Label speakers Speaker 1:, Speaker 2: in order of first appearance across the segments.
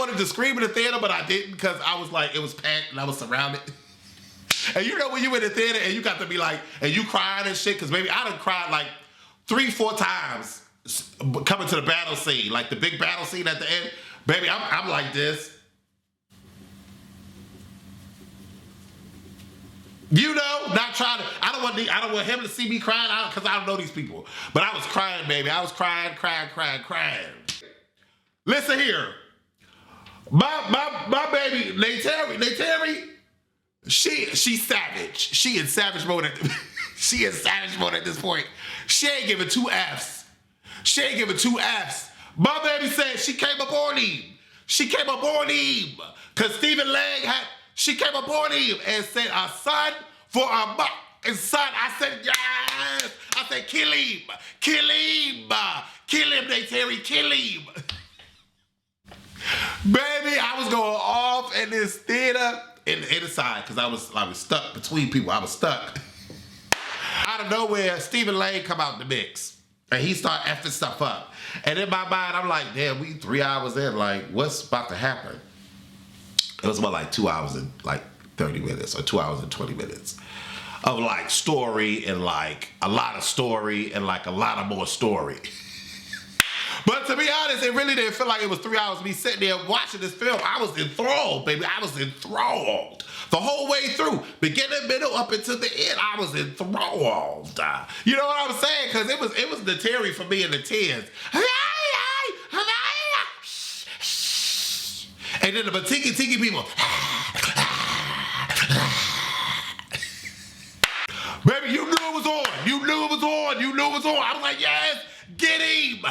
Speaker 1: wanted to scream in the theater, but I didn't because I was like, it was packed and I was surrounded. And you know when you in the theater and you got to be like, and you crying and shit, because baby, I done cried like 3-4 times coming to the battle scene, like the big battle scene at the end. Baby, I'm like this. You know, not trying to, I don't want him to see me crying because I don't know these people. But I was crying, baby. I was crying. Listen here. My baby, Ney'tiri, she's savage. She in savage mode at this point. She ain't giving 2 Fs. My baby said she came up on him. Because Stephen Lang she came up on him and said, a son for a mother. And son, I said, yes. I said, kill him, Ney'tiri, kill him. Baby, I was going off in this theater in the side because I was stuck between people. I was stuck. Out of nowhere, Stephen Lang come out the mix. And he start effing stuff up. And in my mind, I'm like, damn, we 3 hours in. Like, what's about to happen? It was about like 2 hours and like 30 minutes or 2 hours and 20 minutes of like story and like a lot of story and like a lot of more story. But to be honest, it really didn't feel like it was 3 hours of me sitting there watching this film. I was enthralled, baby. I was enthralled. The whole way through, beginning, middle, up until the end, I was enthralled. You know what I'm saying? Because it was Ney'tiri for me in the 10s. And then the tiki people. Baby, you knew it was on. I was like, yes, get him.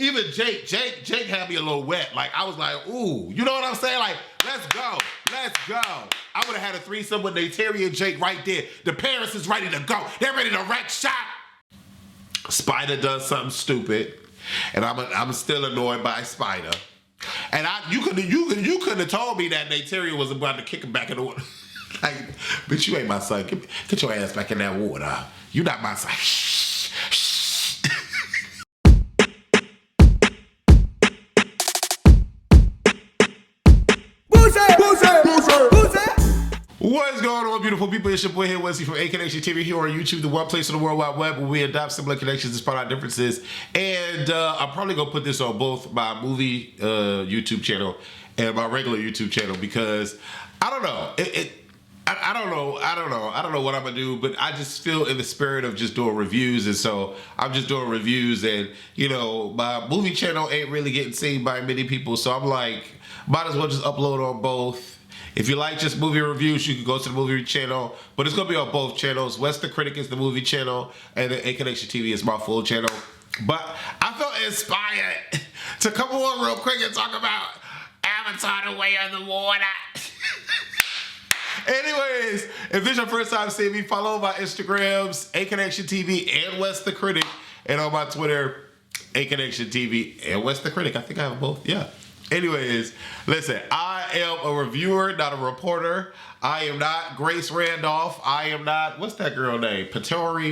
Speaker 1: Even Jake had me a little wet. Like, I was like, ooh, you know what I'm saying? Like, let's go. I would have had a threesome with Ney'tiri and Jake right there. The parents is ready to go. They're ready to wreck shop. Spider does something stupid, and I'm still annoyed by Spider. And you couldn't have told me that Ney'tiri was about to kick him back in the water. Like, bitch, you ain't my son. Get your ass back in that water. You not my son. What's going on, beautiful people? It's your boy here, Wesley from A Connection TV here on YouTube, the one place on the World Wide Web where we adopt similar connections despite our differences. And I'm probably gonna put this on both my movie YouTube channel and my regular YouTube channel because I don't know. I don't know what I'm gonna do, but I just feel in the spirit of just doing reviews, and so I'm just doing reviews, and you know, my movie channel ain't really getting seen by many people, so I'm like, might as well just upload on both. If you like just movie reviews, you can go to the movie channel, but it's gonna be on both channels. West the Critic is the movie channel, and then A Connection TV is my full channel. But I felt inspired to come on real quick and talk about Avatar: The Way of the Water. Anyways, if this is your first time seeing me, follow my Instagrams, A Connection TV and West the Critic, and on my Twitter, A Connection TV and West the Critic. I think I have both, yeah. Anyways, listen, I am a reviewer, not a reporter. I am not Grace Randolph. I am not, what's that girl name? Petero,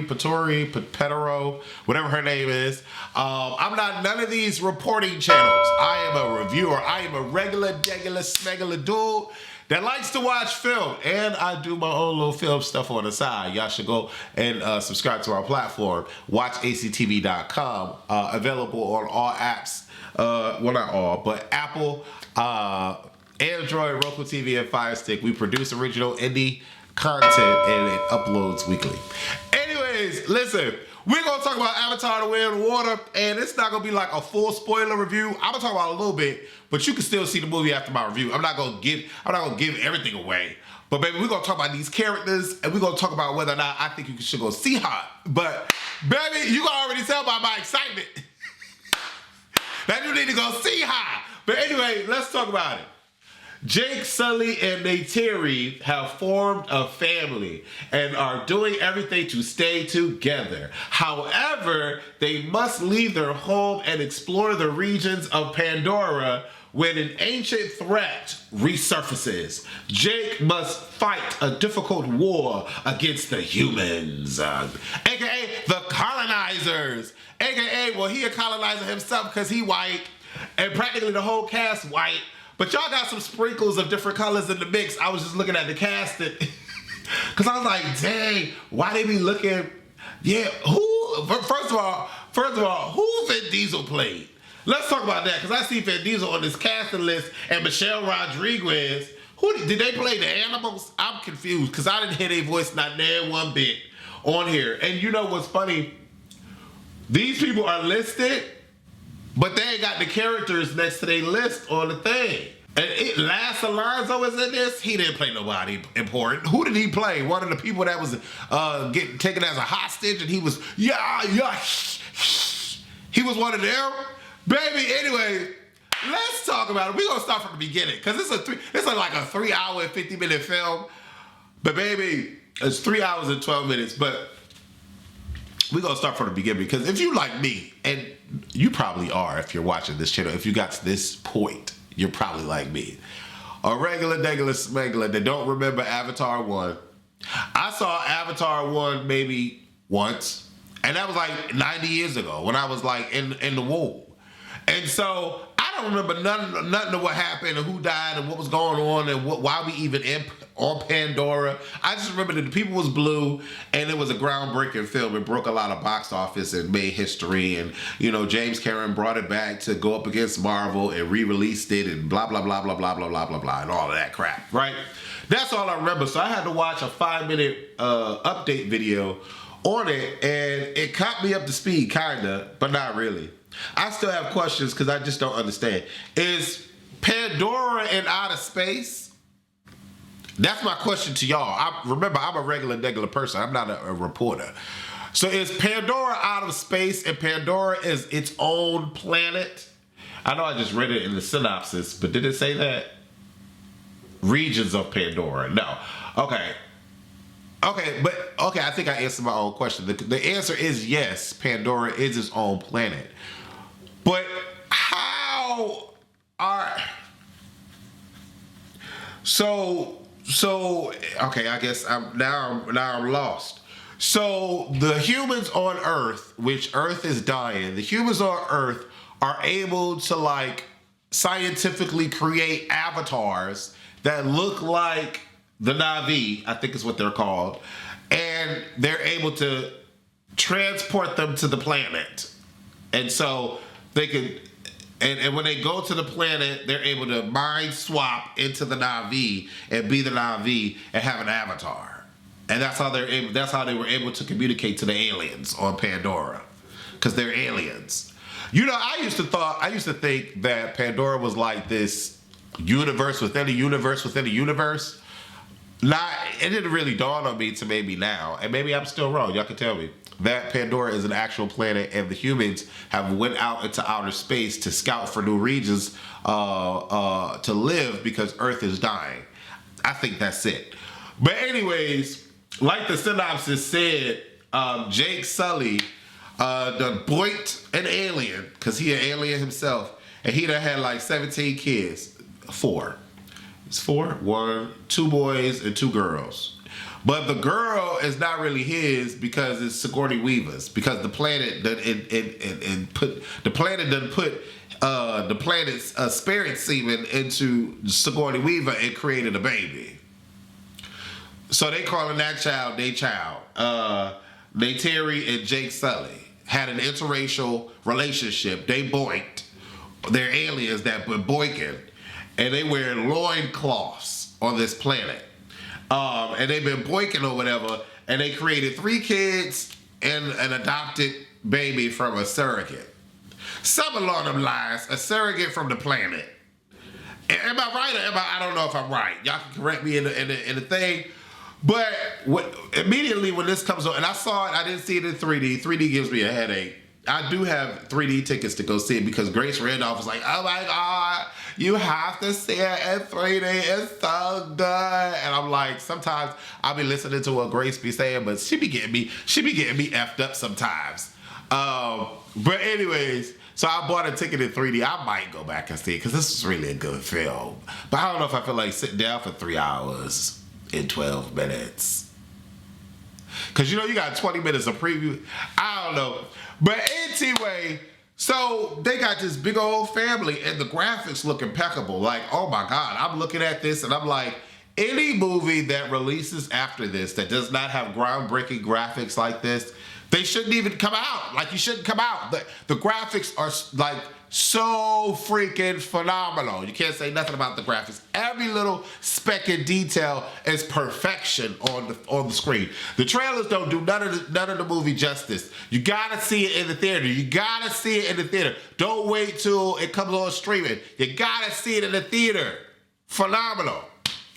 Speaker 1: whatever her name is. I'm not none of these reporting channels. I am a reviewer. I am a regular, smegular dude that likes to watch film, and I do my own little film stuff on the side. Y'all should go and subscribe to our platform, watchactv.com, available on all apps. Well, not all, but Apple, Android, Roku TV, and Fire Stick. We produce original indie content, and it uploads weekly. Anyways, listen, we're gonna talk about Avatar: The Way of the Water, and it's not gonna be like a full spoiler review. I'm gonna talk about a little bit, but you can still see the movie after my review. I'm not gonna give everything away. But baby, we're gonna talk about these characters, and we're gonna talk about whether or not I think you should go see her. But baby, you can already tell by my excitement that you need to go see her. But anyway, let's talk about it. Jake, Sully, and Ney'tiri have formed a family and are doing everything to stay together. However, they must leave their home and explore the regions of Pandora when an ancient threat resurfaces, Jake must fight a difficult war against the humans, aka the colonizers, aka, well, he a colonizer himself because he white, and practically the whole cast white, but y'all got some sprinkles of different colors in the mix. I was just looking at the cast, because I was like, dang, why they be looking, yeah, first of all, who Vin Diesel played? Let's talk about that, because I see Vin Diesel on this casting list and Michelle Rodriguez. Did they play the animals? I'm confused, because I didn't hear their voice not there one bit on here. And you know what's funny? These people are listed, but they ain't got the characters next to their list on the thing. And Lance Alonso is in this. He didn't play nobody important. Who did he play? One of the people that was getting taken as a hostage, and he was, yeah. He was one of them. Baby, anyway, let's talk about it. We're going to start from the beginning, because it's like a 3 hour and 50-minute film. But baby, it's 3 hours and 12 minutes. But we're going to start from the beginning, because if you like me, and you probably are if you're watching this channel, if you got to this point, you're probably like me. A regular smuggler that don't remember Avatar 1. I saw Avatar 1 maybe once, and that was like 90 years ago when I was like in the womb. And so I don't remember nothing of what happened and who died and what was going on and why we even on Pandora. I just remember that the people was blue, and it was a groundbreaking film. It broke a lot of box office and made history. And, you know, James Cameron brought it back to go up against Marvel and re-released it and blah, blah, blah, blah, blah, blah, blah, blah, blah, and all of that crap, right? That's all I remember. So I had to watch a 5-minute update video on it, and it caught me up to speed, kinda, but not really. I still have questions because I just don't understand. Is Pandora in outer space? That's my question to y'all. Remember, I'm a regular person. I'm not a reporter. So is Pandora out of space, and Pandora is its own planet? I know I just read it in the synopsis, but did it say that? Regions of Pandora. No. Okay, I think I answered my own question. The answer is yes, Pandora is its own planet. But how are... So okay, I guess I'm lost. So the humans on Earth, which Earth is dying, the humans on Earth are able to like scientifically create avatars that look like the Na'vi, I think is what they're called, and they're able to transport them to the planet. And so they can, and when they go to the planet, they're able to mind swap into the Na'vi and be the Na'vi and have an avatar. And that's how they were able to communicate to the aliens on Pandora, because they're aliens. You know, I used to think that Pandora was like this universe within a universe within a universe. It didn't really dawn on me to maybe now, and maybe I'm still wrong. Y'all can tell me that Pandora is an actual planet, and the humans have went out into outer space to scout for new regions to live because Earth is dying. I think that's it. But anyways, like the synopsis said, Jake Sully done boinked an alien, because he an alien himself, and he done had like 17 kids. 4. It's 4. 2 boys and 2 girls. But the girl is not really his because it's Sigourney Weaver's, because the planet put the planet's spirit semen into Sigourney Weaver and created a baby. So they calling that child their child. Ney'tiri and Jake Sully had an interracial relationship. They boinked. They're aliens that been boinking, and they wear loincloths on this planet. And they've been boinking or whatever, and they created 3 kids and an adopted baby from a surrogate. Something along them lines, a surrogate from the planet. Am I right, or I don't know if I'm right. Y'all can correct me in the thing. But immediately when this comes on, and I saw it, I didn't see it in 3D. 3D gives me a headache. I do have 3D tickets to go see it because Grace Randolph was like, oh my God, you have to see it in 3D. It's so good. And I'm like, sometimes I'll be listening to what Grace be saying, but she be getting me effed up sometimes. But anyways, so I bought a ticket in 3D. I might go back and see it because this is really a good film. But I don't know if I feel like sitting down for 3 hours in 12 minutes. Because you got 20 minutes of preview. I don't know. But anyway, so they got this big old family and the graphics look impeccable. Like, oh my God, I'm looking at this and I'm like, any movie that releases after this that does not have groundbreaking graphics like this, they shouldn't even come out. Like, you shouldn't come out. The graphics are like so freaking phenomenal. You can't say nothing about the graphics. Every little speck of detail is perfection on the screen. The trailers don't do none of the movie justice. You gotta see it in the theater. You gotta see it in the theater. Don't wait till it comes on streaming. You gotta see it in the theater. Phenomenal,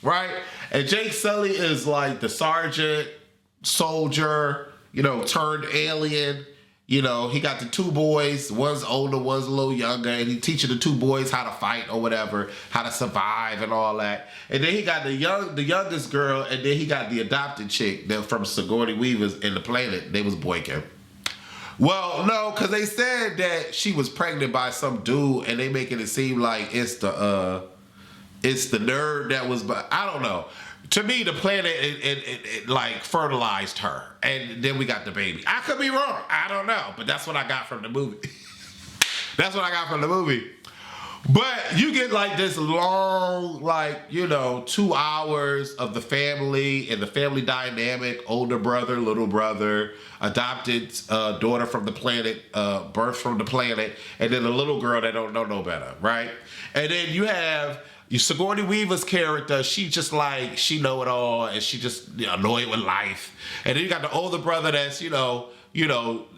Speaker 1: right? And Jake Sully is like the sergeant, soldier, turned alien. He got the two boys. One's older, one's a little younger, and he teaching the two boys how to fight or whatever, how to survive and all that. And then he got the youngest girl, and then he got the adopted chick that from Sigourney Weaver's in the Planet. They was boyking. Well, no, because they said that she was pregnant by some dude, and they making it seem like it's the nerd that was. But I don't know. To me, the planet it like fertilized her, and then we got the baby. I could be wrong. I don't know, but that's what I got from the movie. That's what I got from the movie. But you get like this long, 2 hours of the family and the family dynamic, older brother, little brother, adopted daughter from the planet, birth from the planet, and then a little girl that don't know no better, right? And then you have Sigourney Weaver's character, she just like, she know it all, and she just annoyed with life. And then you got the older brother that's,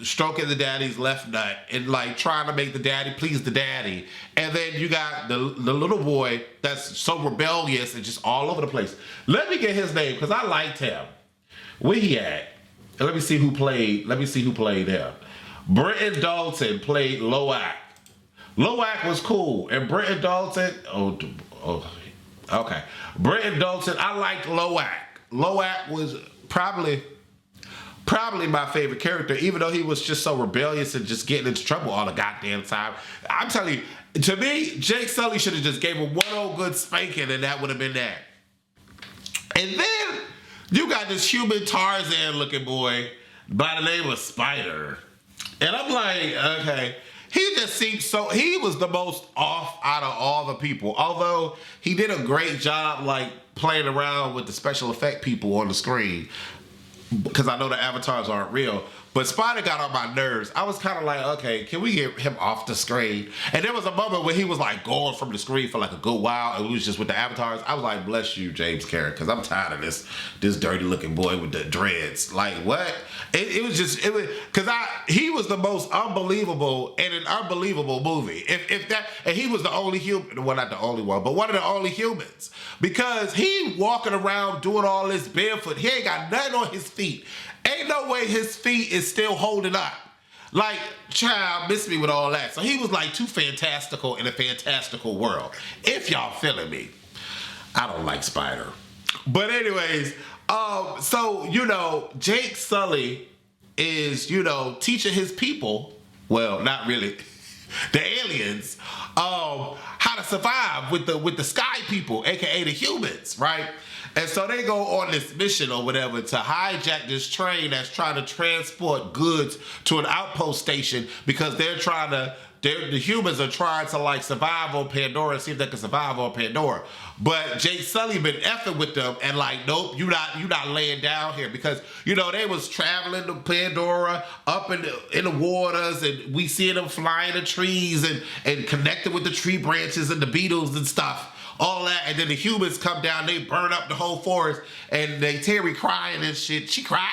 Speaker 1: stroking the daddy's left nut and like trying to make the daddy please the daddy. And then you got the little boy that's so rebellious and just all over the place. Let me get his name, because I liked him. Where he at? And let me see who played him. Brenton Dalton played Loak. Loak was cool. And Brenton Dalton, okay. Brenton Dalton, I liked Loak. Loak was probably my favorite character, even though he was just so rebellious and just getting into trouble all the goddamn time. I'm telling you, to me, Jake Sully should have just gave him one old good spanking, and that would have been that. And then you got this human Tarzan looking boy by the name of Spider. And I'm like, okay. He just seemed he was the most off out of all the people. Although he did a great job like playing around with the special effect people on the screen, because I know the avatars aren't real. But Spider got on my nerves. I was kind of like, okay, can we get him off the screen? And there was a moment where he was like going from the screen for like a good while, and we was just with the avatars. I was like, bless you, James Cameron, because I'm tired of this dirty looking boy with the dreads. Like, what? He was because he was the most unbelievable in an unbelievable movie. And he was the only human, well, not the only one, but one of the only humans, because he walking around doing all this barefoot. He ain't got nothing on his feet. Ain't no way his feet is still holding up. Like, child, miss me with all that. So he was like too fantastical in a fantastical world. If y'all feeling me. I don't like Spider. But anyways, so, Jake Sully is, teaching his people, well, not really, the aliens, how to survive with the sky people, aka the humans, right? And so they go on this mission or whatever to hijack this train that's trying to transport goods to an outpost station, because the humans are trying to like survive on Pandora and see if they can survive on Pandora. But Jake Sully been effing with them and like, nope, you not laying down here, because they was traveling to Pandora up in the waters, and we see them flying the trees and connected with the tree branches and the beetles and stuff. All that, and then the humans come down, they burn up the whole forest, and Ney'tiri crying and shit. She cried,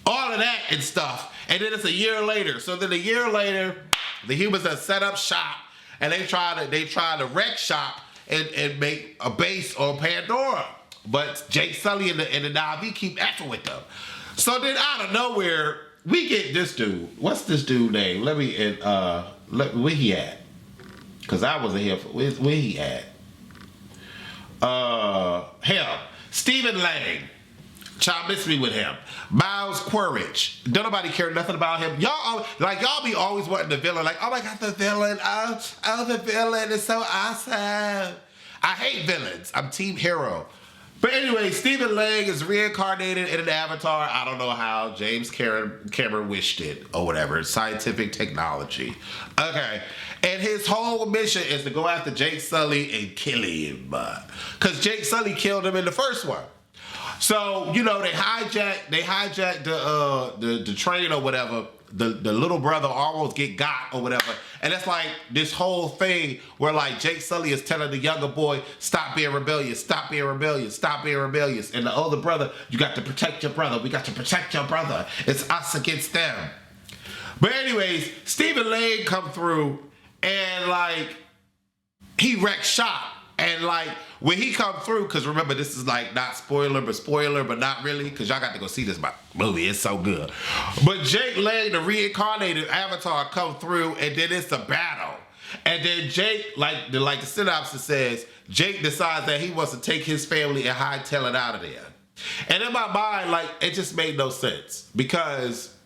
Speaker 1: all of that and stuff. And then it's a year later. So then a year later, the humans have set up shop, and they try to wreck shop and make a base on Pandora. But Jake Sully and the Na'vi keep effing with them. So then out of nowhere, we get this dude. What's this dude's name? Where he at? Because I wasn't here. Where he at? Hell, Stephen Lang. Child miss me with him. Miles Quaritch. Don't nobody care nothing about him. Y'all be always wanting the villain. Like, oh my God, the villain. Oh, the villain is so awesome. I hate villains. I'm team hero. But anyway, Stephen Lang is reincarnated in an avatar. I don't know how. James Cameron wished it or whatever. Scientific technology. Okay. And his whole mission is to go after Jake Sully and kill him. Because Jake Sully killed him in the first one. So, you know, they hijacked the train or whatever. The little brother almost got or whatever. And it's like this whole thing where like Jake Sully is telling the younger boy, stop being rebellious, stop being rebellious, stop being rebellious. And the older brother, you got to protect your brother. We got to protect your brother. It's us against them. But anyways, Stephen Lang come through and like he wrecked shop. And like when he come through, because remember this is like not spoiler, but not really, because y'all got to go see this movie. It's so good. But Jake Lang, the reincarnated avatar, come through, and then it's a battle. And then Jake, like the synopsis says, Jake decides that he wants to take his family and hightail it out of there. And in my mind, like it just made no sense because.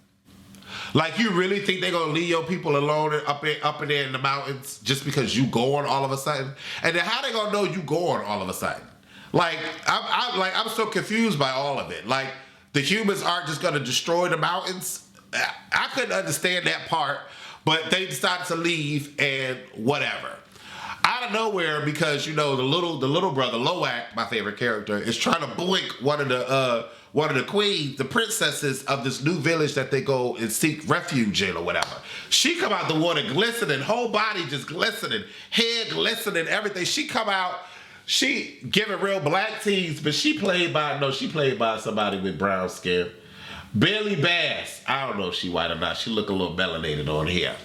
Speaker 1: Like, you really think they're going to leave your people alone up in there in the mountains just because you going all of a sudden? And then how they going to know you going all of a sudden? Like, I'm so confused by all of it. Like, the humans aren't just going to destroy the mountains. I couldn't understand that part, but they decided to leave and whatever. Out of nowhere, because, you know, the little brother, Loak, my favorite character, is trying to blink one of the queens, the princesses of this new village that they go and seek refuge in or whatever. She come out the water glistening, whole body just glistening, head glistening, everything. She come out, she giving real black teeth, but she played by somebody with brown skin. Billy Bass, I don't know if she white or not. She look a little melanated on here.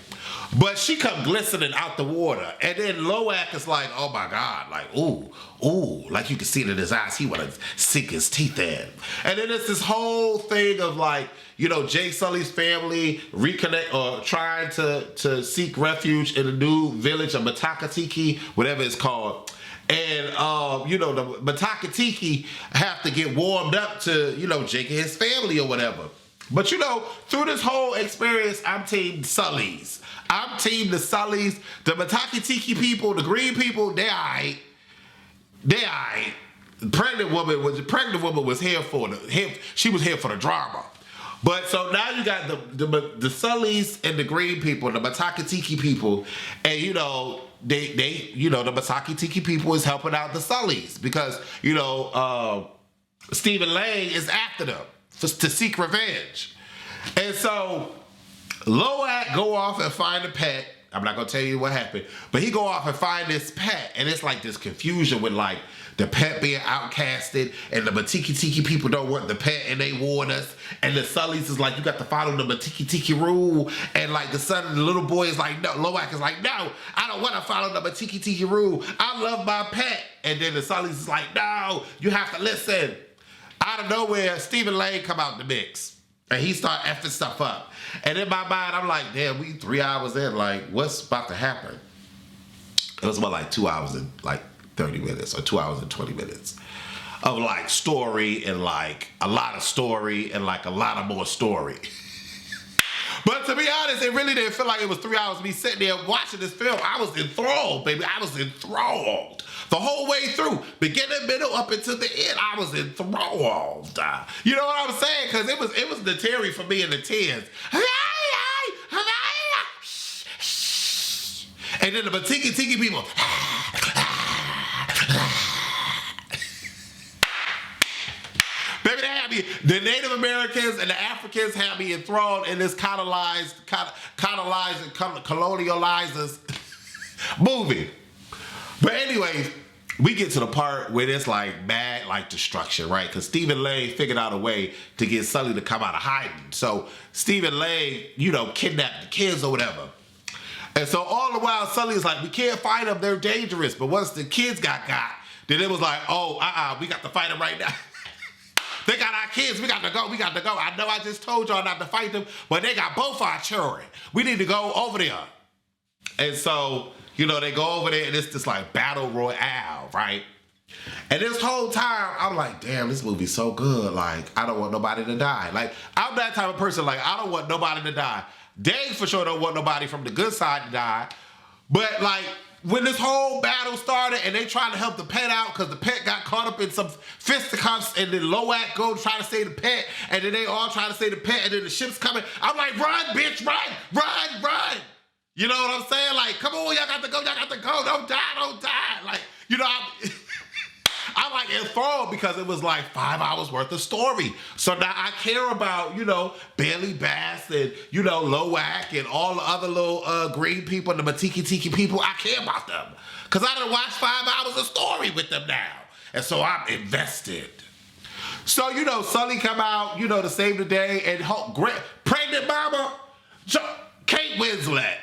Speaker 1: But she come glistening out the water. And then Loak is like, oh my God, like, ooh, like you can see it in his eyes. He want to sink his teeth in. And then it's this whole thing of like, you know, Jake Sully's family reconnect or trying to seek refuge in a new village of Matakatiki, whatever it's called. And, you know, the Matakatiki have to get warmed up to, you know, Jake and his family or whatever. But, you know, through this whole experience, I'm team Sully's. I'm team the Sullys. The Matakatiki people, the green people, they all right. They all right. The pregnant woman was here for she was here for the drama. But so now you got the Sullys and the green people, the Matakatiki people, and you know, they you know, the Matakatiki people is helping out the Sullys because, you know, Stephen Lang is after them to seek revenge. And so Loak go off and find a pet. I'm not gonna tell you what happened, but he go off and find this pet, and it's like this confusion with like the pet being outcasted, and the Matiki people don't want the pet, and they warn us. And the Sullys is like, you got to follow the Matiki rule, and like the little boy is like, no. Loak is like, no, I don't want to follow the Matiki rule. I love my pet. And then the Sullys is like, no, you have to listen. Out of nowhere, Stephen Lang come out the mix. And he start effing stuff up. And in my mind, I'm like, damn, we 3 hours in. Like, what's about to happen? It was about like 2 hours and like 30 minutes or 2 hours and 20 minutes of like story and like a lot of story and like a lot of more story. But to be honest, it really didn't feel like it was 3 hours of me sitting there watching this film. I was enthralled, baby. I was enthralled. The whole way through, beginning, middle, up until the end, I was enthralled. You know what I'm saying? Because it was Ney'tiri for me in the 10s. And then the Tiki people. Baby, they had me. The Native Americans and the Africans had me enthralled in this colonizers, colonializers movie. But anyways, we get to the part where it's like mad like destruction, right? Because Stephen Lang figured out a way to get Sully to come out of hiding. So Stephen Lang, you know, kidnapped the kids or whatever. And so all the while, Sully is like, we can't fight them, they're dangerous. But once the kids got, then it was like, we got to fight them right now. They got our kids, we got to go. I know I just told y'all not to fight them, but they got both our children. We need to go over there. And so, you know, they go over there and it's just like battle royale, right? And this whole time, I'm like, damn, this movie's so good. Like, I don't want nobody to die. Like, I'm that type of person, like, I don't want nobody to die. Dave for sure don't want nobody from the good side to die. But, like, when this whole battle started and they tried to help the pet out because the pet got caught up in some fisticuffs and then Loak go try to save the pet and then they all try to save the pet and then the ship's coming. I'm like, run, bitch, run, run, run. You know what I'm saying? Like, come on, y'all got to go, don't die. Like, you know, I'm like enthralled because it was like 5 hours worth of story. So now I care about, you know, Bailey Bass and, you know, Loak and all the other little green people and the Matiki Tiki people. I care about them because I done watched 5 hours of story with them now. And so I'm invested. So, you know, Sully come out, you know, to save the day and pregnant mama, Kate Winslet.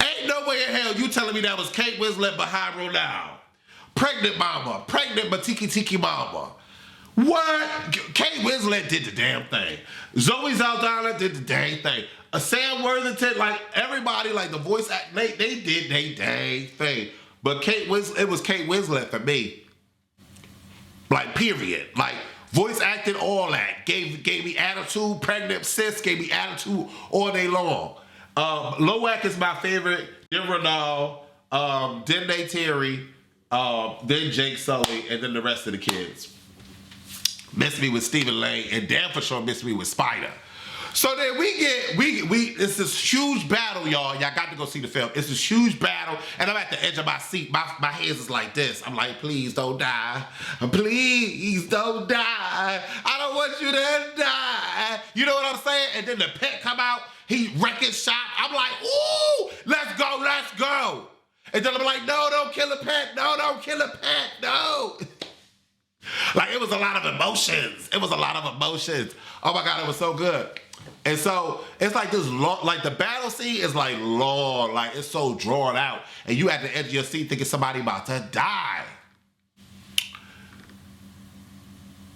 Speaker 1: Ain't no way in hell you telling me that was Kate Winslet behind Ronald. Pregnant mama, pregnant Matiki Tiki mama. What? Kate Winslet did the damn thing. Zoe Saldana did the dang thing. Sam Worthington, like everybody, like the voice act, they did they dang thing. But it was Kate Winslet for me. Like period. Like voice acting, all that. Gave me attitude. Pregnant sis gave me attitude all day long. Loak is my favorite. Then Ronald. Then Ney'tiri. Then Jake Sully, and then the rest of the kids. Miss me with Stephen Lane, and Dan for sure missed me with Spider. So then it's this huge battle, y'all. Y'all got to go see the film. It's this huge battle, and I'm at the edge of my seat. My hands is like this. I'm like, please don't die. Please don't die. I don't want you to die. You know what I'm saying? And then the pet come out. He wrecking shop. I'm like, ooh, let's go, let's go. And then I'm like, no, don't kill a pet. No, don't kill a pet. No. Like, it was a lot of emotions. It was a lot of emotions. Oh, my God, it was so good. And so, it's like this long, like the battle scene is like long. Like, it's so drawn out. And you at the edge of your seat thinking somebody about to die.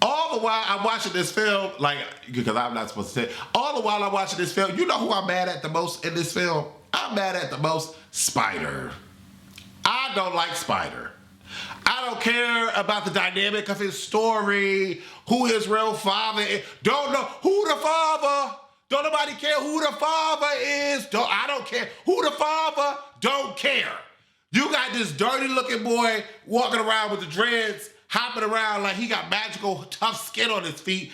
Speaker 1: All the while I'm watching this film, like, because I'm not supposed to say, all the while I'm watching this film, you know who I'm mad at the most in this film? I'm mad at the most? Spider. I don't like Spider. I don't care about the dynamic of his story, who his real father is. Don't know who the father. Don't nobody care who the father is. I don't care who the father. Don't care. You got this dirty looking boy walking around with the dreads, hopping around like he got magical tough skin on his feet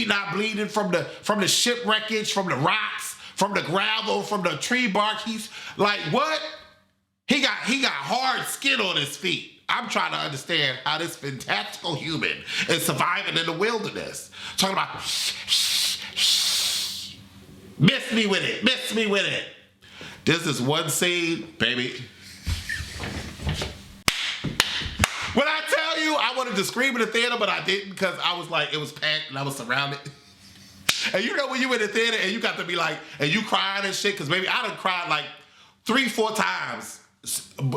Speaker 1: not bleeding from the ship wreckage, from the rocks, from the gravel, from the tree bark. He's like, what? He got hard skin on his feet. I'm trying to understand how this fantastical human is surviving in the wilderness. Talking about, miss me with it, miss me with it. This is one scene, baby. When I tell you, I wanted to scream in the theater, but I didn't because I was like, it was packed and I was surrounded. And you know when you in the theater and you got to be like, and you crying and shit, because baby, I done cried like 3-4 times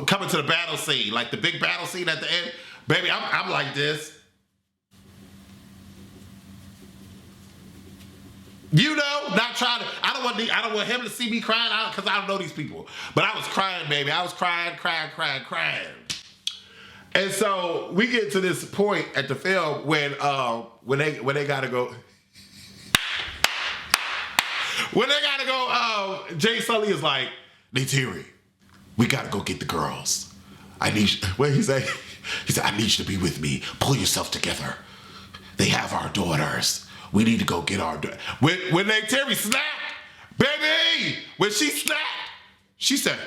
Speaker 1: coming to the battle scene, like the big battle scene at the end. Baby, I'm like this. You know, not trying to, I don't want him to see me crying because I don't know these people. But I was crying, baby. I was crying. And so we get to this point at the film when they gotta go. When they gotta go, Jay Sully is like, Ney'tiri, we gotta go get the girls. I need you, what did he say? He said, I need you to be with me. Pull yourself together. They have our daughters. We need to go get our daughters. When Ney'tiri snapped, baby, when she snapped, she said,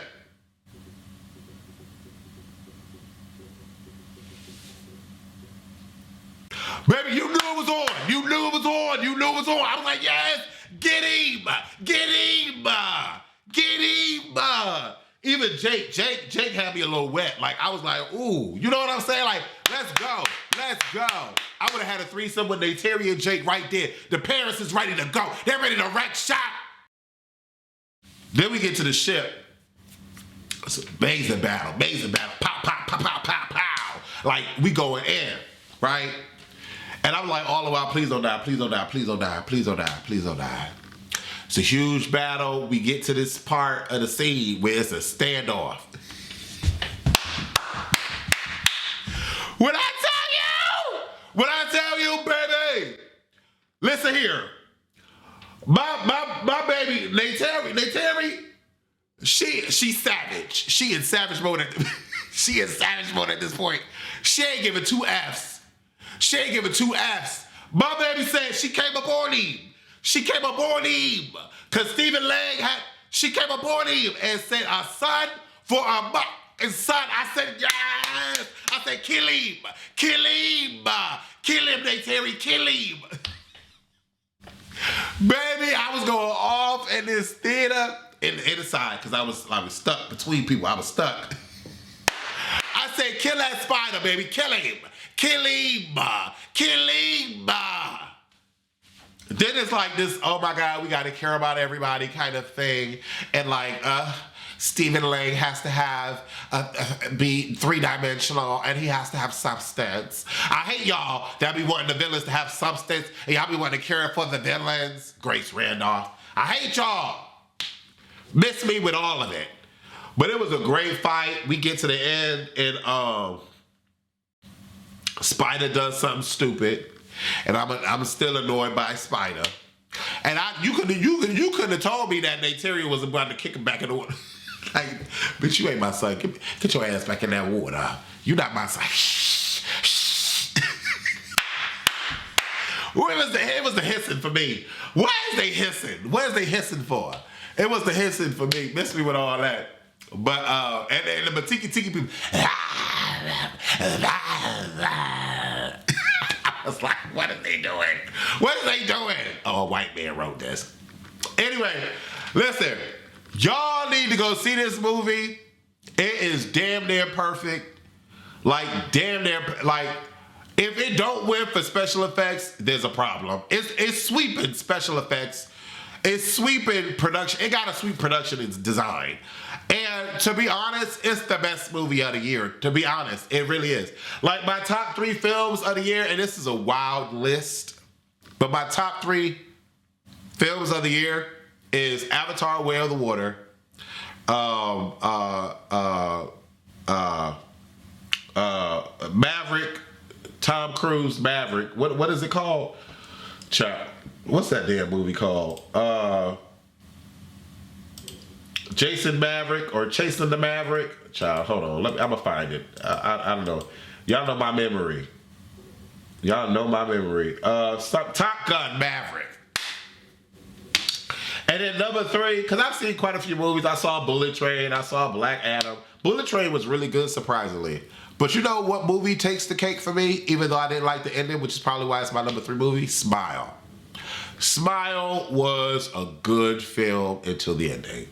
Speaker 1: baby, you knew it was on. You knew it was on. You knew it was on. I was like, yes, get him. Get him. Get him. Even Jake had me a little wet. Like, I was like, ooh, you know what I'm saying? Like, let's go. Let's go. I would have had a threesome with Ney'tiri and Jake right there. The parents is ready to go. They're ready to wreck shop. Then we get to the ship. It's amazing battle. Pow, pow, pow, pow, pow, pow. Like, we going in, right? And I'm like, all the while, please don't die, please don't die, please don't die, please don't die, please don't die. It's a huge battle. We get to this part of the scene where it's a standoff. When I tell you, baby, listen here. My baby, Ney'tiri, she's savage. She in savage mode she in savage mode at this point. She ain't giving two Fs. My baby said she came up on him. Because Stephen Lang she came up on him and said, a son for a mother. And son, I said, yes. I said, kill him, Ney'tiri, kill him. Baby, I was going off in this theater in the side because I was stuck between people. I was stuck. I said, kill that spider, baby. Kill him. Then it's like this, oh my God, we got to care about everybody kind of thing. And like, Stephen Lang has to have be three-dimensional and he has to have substance. I hate y'all that be wanting the villains to have substance and y'all be wanting to care for the villains. Grace Randolph. I hate y'all. Miss me with all of it. But it was a great fight. We get to the end and Spider does something stupid. And I'm still annoyed by Spider. And you couldn't have told me that Ney'tiri was about to kick him back in the water. Like, bitch, you ain't my son. Get your ass back in that water. You not my son. It was the hissing for me. Why is they hissing? What is they hissing for? It was the hissing for me. Miss me with all that. But and the Matiki people. I was like, what are they doing? Oh, a white man wrote this. Anyway, listen. Y'all need to go see this movie. It is damn near perfect. Like, damn near, like, if it don't win for special effects, there's a problem. It's sweeping special effects. It's sweeping production. It got a sweep production and design. And to be honest, it's the best movie of the year. To be honest, it really is. Like, my top 3 films of the year, and this is a wild list, but my top 3 films of the year is Avatar: Way of the Water, Maverick, Tom Cruise Maverick. What is it called? Child, what's that damn movie called? Jason Maverick or Chasing the Maverick. Child, hold on. I'm gonna find it. I don't know. Y'all know my memory. Top Gun Maverick. And then number 3, because I've seen quite a few movies. I saw Bullet Train. I saw Black Adam. Bullet Train was really good, surprisingly. But you know what movie takes the cake for me, even though I didn't like the ending, which is probably why it's my number 3 movie? Smile. Smile was a good film until the ending.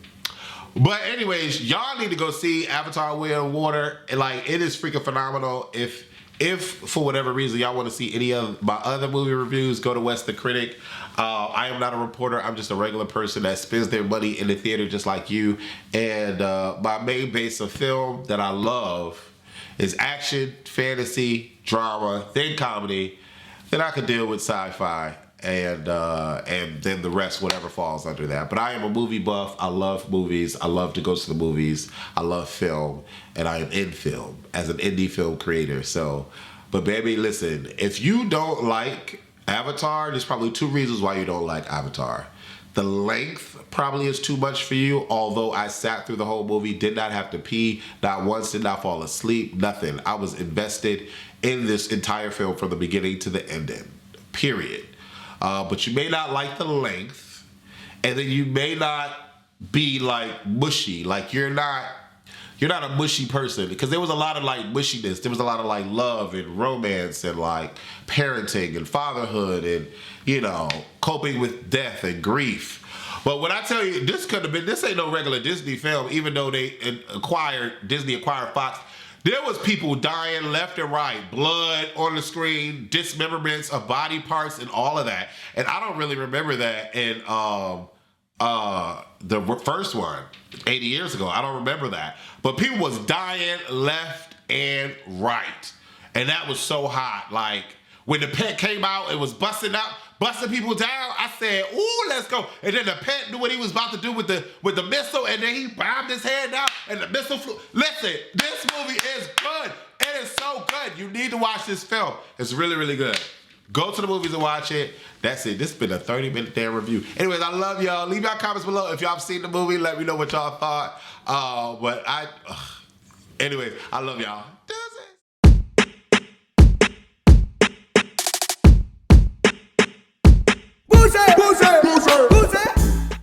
Speaker 1: But anyways, y'all need to go see Avatar: Way of Water. And like, it is freaking phenomenal. If for whatever reason y'all want to see any of my other movie reviews, go to West the Critic. I am not a reporter. I'm just a regular person that spends their money in the theater just like you. And my main base of film that I love is action, fantasy, drama, then comedy. Then I could deal with sci-fi. And then the rest, whatever falls under that. But I am a movie buff. I love movies. I love to go to the movies. I love film, and I am in film as an indie film creator. So, but baby, listen, if you don't like Avatar, there's probably 2 reasons why you don't like Avatar. The length probably is too much for you, although I sat through the whole movie, did not have to pee, not once, did not fall asleep, nothing. I was invested in this entire film from the beginning to the ending, period. But you may not like the length, and then you may not be like mushy. Like you're not a mushy person, because there was a lot of like mushiness. There was a lot of like love and romance and like parenting and fatherhood and, you know, coping with death and grief. But when I tell you, this ain't no regular Disney film, even though Disney acquired Fox. There was people dying left and right, blood on the screen, dismemberments of body parts and all of that. And I don't really remember that in the first one, 80 years ago. I don't remember that. But people was dying left and right. And that was so hot. Like, when the pet came out, it was busting people down. I said, ooh, let's go. And then the pet knew what he was about to do with the missile, and then he bombed his head out, and the missile flew. Listen, this movie is good. And is so good. You need to watch this film. It's really, really good. Go to the movies and watch it. That's it. This has been a 30-minute damn review. Anyways, I love y'all. Leave y'all comments below if y'all have seen the movie. Let me know what y'all thought. Anyways, I love y'all.